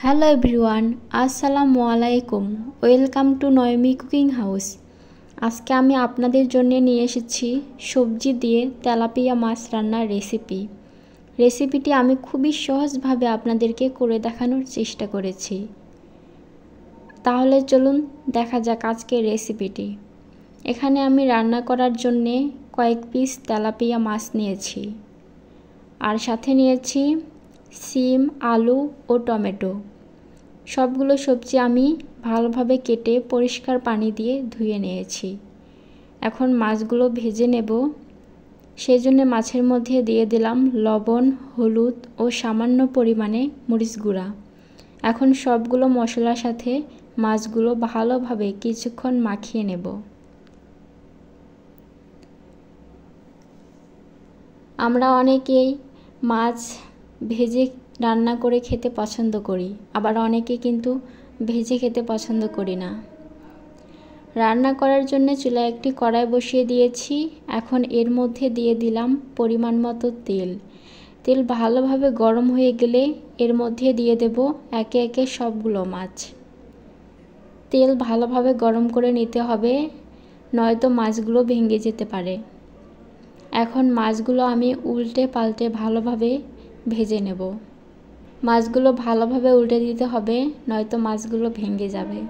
Hello everyone, আসসালামু আলাইকুম। Welcome to Naymi cooking house. আজকে আমি আপনাদের জন্য নিয়ে এসেছি সবজি দিয়ে তেলাপিয়া মাছ রান্নার রেসিপিটি আমি খুবই সহজভাবে আপনাদেরকে করে দেখানোর চেষ্টা করেছি। তাহলে চলুন দেখা যাক আজকের রেসিপিটি। এখানে আমি রান্না করার জন্যে কয়েক পিস তেলাপিয়া মাছ নিয়েছি, আর সাথে নিয়েছি সিম, আলু ও টমেটো। সবগুলো সবজি আমি ভালোভাবে কেটে পরিষ্কার পানি দিয়ে ধুয়ে নিয়েছি। এখন মাছগুলো ভেজে নেব। সেজন্য মাছের মধ্যে দিয়ে দিলাম লবণ, হলুদ ও সামান্য পরিমাণে মরিচ গুঁড়া। এখন সবগুলো মশলার সাথে মাছগুলো ভালোভাবে কিছুক্ষণ মাখিয়ে নেব। আমরা অনেকেই মাছ ভেজে রান্না করে খেতে পছন্দ করি, আবার অনেকে কিন্তু ভেজে খেতে পছন্দ করি না। রান্না করার জন্য চুলায় একটি কড়াই বসিয়ে দিয়েছি। এখন এর মধ্যে দিয়ে দিলাম পরিমাণ মতো তেল ভালোভাবে গরম হয়ে গেলে এর মধ্যে দিয়ে দেব একে একে সবগুলো মাছ। তেল ভালোভাবে গরম করে নিতে হবে, নয়তো মাছগুলো ভেঙে যেতে পারে। এখন মাছগুলো আমি উল্টে পাল্টে ভালোভাবে ভেজে নেব। মাছগুলো ভালোভাবে উল্টে দিতে হবে, নয়তো মাছগুলো ভেঙে যাবে।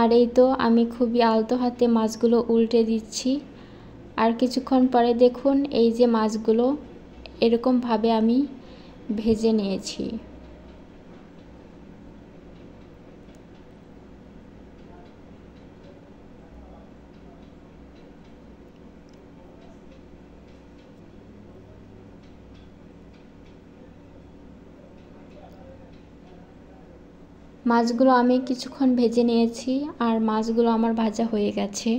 আর এই তো আমি খুবই আলতো হাতে মাছগুলো উল্টে দিচ্ছি। আর কিছুক্ষণ পরে দেখুন এই যে মাছগুলো এরকমভাবে আমি ভেজে নিয়েছি। মাছগুলো আমি কিছুক্ষণ ভেজে নিয়েছি, আর মাছগুলো আমার ভাজা হয়ে গেছে।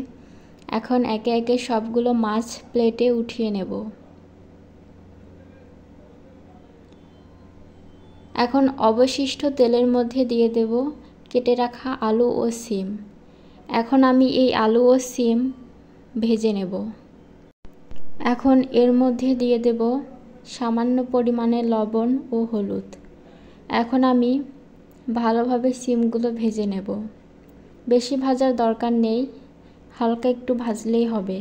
এখন একে একে সবগুলো মাছ প্লেটে উঠিয়ে নেব। এখন অবশিষ্ট তেলের মধ্যে দিয়ে দেব কেটে রাখা আলু ও সিম। এখন আমি এই আলু ও সিম ভেজে নেব। এখন এর মধ্যে দিয়ে দেব সামান্য পরিমাণে লবণ ও হলুদ। এখন আমি ভালোভাবে সিমগুলো ভেজে নেব। বেশি ভাজার দরকার নেই, হালকা একটু ভাজলেই হবে।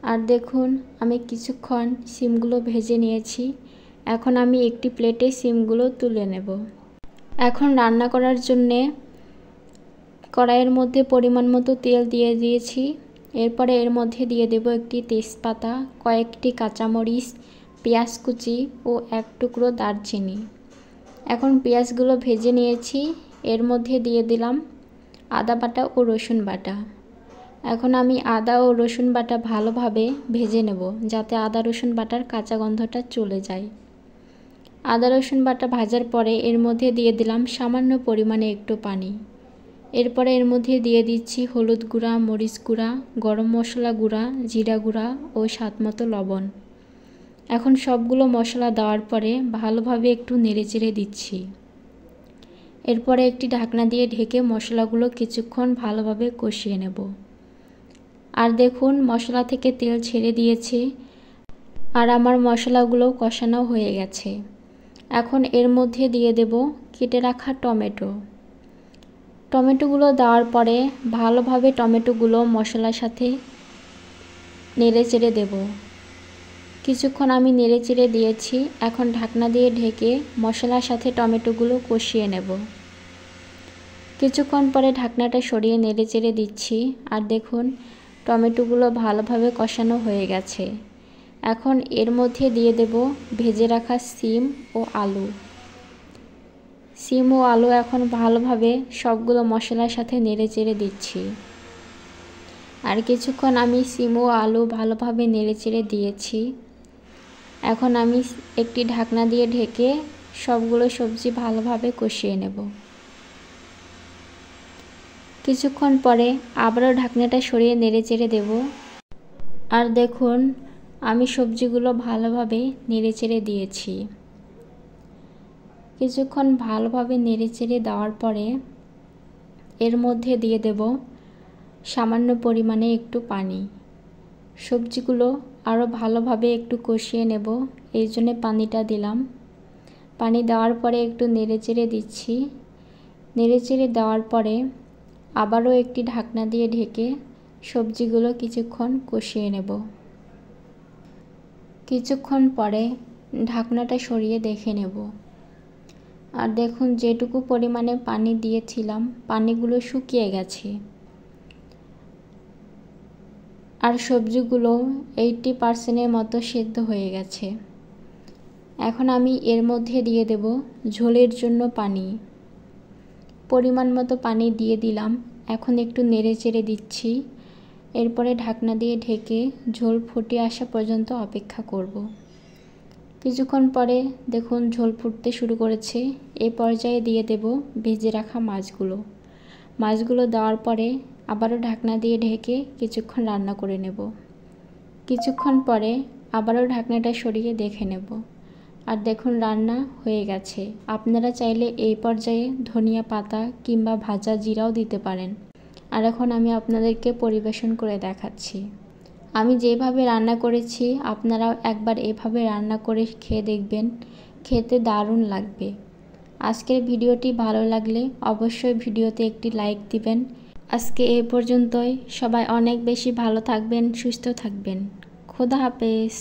আর দেখুন আমি কিছুক্ষণ সিমগুলো ভেজে নিয়েছি। এখন আমি একটি প্লেটে সিমগুলো তুলে নেব। এখন রান্না করার জন্যে কড়াইয়ের মধ্যে পরিমাণ মতো তেল দিয়ে দিয়েছি। এরপরে এর মধ্যে দিয়ে দেব একটি তেজপাতা, কয়েকটি কাঁচামরিচ, পেঁয়াজ কুচি ও এক টুকরো দারচিনি। এখন পেঁয়াজগুলো ভেজে নিয়েছি। এর মধ্যে দিয়ে দিলাম আদা বাটা ও রসুন বাটা। এখন আমি আদা ও রসুন বাটা ভালোভাবে ভেজে নেব, যাতে আদা রসুন বাটার কাঁচা গন্ধটা চলে যায়। আদা রসুন বাটা ভাজার পরে এর মধ্যে দিয়ে দিলাম সামান্য পরিমাণে একটু পানি। এরপরে এর মধ্যে দিয়ে দিচ্ছি হলুদ গুঁড়া, মরিচ গুঁড়া, গরম মশলা গুঁড়া, জিরা গুঁড়া ও স্বাদমতো লবণ। এখন সবগুলো মশলা দেওয়ার পরে ভালোভাবে একটু নেড়েচেড়ে দিচ্ছি। এরপরে একটি ঢাকনা দিয়ে ঢেকে মশলাগুলো কিছুক্ষণ ভালোভাবে কষিয়ে নেব। আর দেখুন মশলা থেকে তেল ছেড়ে দিয়েছে, আর আমার মশলাগুলো কষানো হয়ে গেছে। এখন এর মধ্যে দিয়ে দেব কেটে রাখা টমেটোগুলো দেওয়ার পরে ভালোভাবে টমেটোগুলো মশলার সাথে নেড়েচেড়ে দেব। কিছুক্ষণ আমি নেড়েচেড়ে দিয়েছি। এখন ঢাকনা দিয়ে ঢেকে মশলার সাথে টমেটোগুলো কষিয়ে নেব। কিছুক্ষণ পরে ঢাকনাটা সরিয়ে নেড়েচেড়ে দিচ্ছি। আর দেখুন টমেটোগুলো ভালোভাবে কষানো হয়ে গেছে। এখন এর মধ্যে দিয়ে দেব ভেজে রাখা সিম ও আলু। এখন ভালোভাবে সবগুলো মশলার সাথে নেড়েচেড়ে দিচ্ছি। আর কিছুক্ষণ আমি সিম ও আলু ভালোভাবে নেড়েচেড়ে দিয়েছি। এখন আমি একটি ঢাকনা দিয়ে ঢেকে সবগুলো সবজি ভালোভাবে কষিয়ে নেব। কিছুক্ষণ পরে আবারও ঢাকনাটা সরিয়ে নেড়েচেড়ে দেব। আর দেখুন আমি সবজিগুলো ভালোভাবে নেড়েচেড়ে দিয়েছি। কিছুক্ষণ ভালোভাবে নেড়েচেড়ে দেওয়ার পরে এর মধ্যে দিয়ে দেব সামান্য পরিমাণে একটু পানি। সবজিগুলো আরও ভালোভাবে একটু কষিয়ে নেব, এই জন্য পানিটা দিলাম। পানি দেওয়ার পরে একটু নেড়েচেড়ে দিচ্ছি। নেড়েচেড়ে দেওয়ার পরে আবারও একটি ঢাকনা দিয়ে ঢেকে সবজিগুলো কিছুক্ষণ কষিয়ে নেব। কিছুক্ষণ পরে ঢাকনাটা সরিয়ে দেখে নেব। আর দেখুন যেটুকু পরিমাণে পানি দিয়েছিলাম পানিগুলো শুকিয়ে গেছে আর সবজিগুলো 80% মতো সেদ্ধ হয়ে গেছে। এখন আমি এর মধ্যে দিয়ে দেব ঝোলের জন্য পানি। পরিমাণ মতো পানি দিয়ে দিলাম। এখন একটু নেড়েচেড়ে দিচ্ছি। এরপরে ঢাকনা দিয়ে ঢেকে ঝোল ফুটে আসা পর্যন্ত অপেক্ষা করব। কিছুক্ষণ পরে দেখুন ঝোল ফুটতে শুরু করেছে। এই পর্যায়ে দিয়ে দেব ভেজে রাখা মাছগুলো। মাছগুলো দেওয়ার পরে আবারও ঢাকনা দিয়ে ঢেকে কিছুক্ষণ রান্না করে নেব। কিছুক্ষণ পরে আবারও ঢাকনাটা সরিয়ে দেখে নেব। আর দেখুন রান্না হয়ে গেছে। আপনারা চাইলে এই পর্যায়ে ধনিয়া পাতা কিংবা ভাজা জিরাও দিতে পারেন। আর এখন আমি আপনাদেরকে পরিবেশন করে দেখাচ্ছি। আমি যেভাবে রান্না করেছি আপনারাও একবার এভাবে রান্না করে খেয়ে দেখবেন, খেতে দারুণ লাগবে। আজকের ভিডিওটি ভালো লাগলে অবশ্যই ভিডিওতে একটি লাইক দিবেন। আজকে এই পর্যন্তই। সবাই অনেক বেশি ভালো থাকবেন, সুস্থ থাকবেন। খোদা হাফেজ।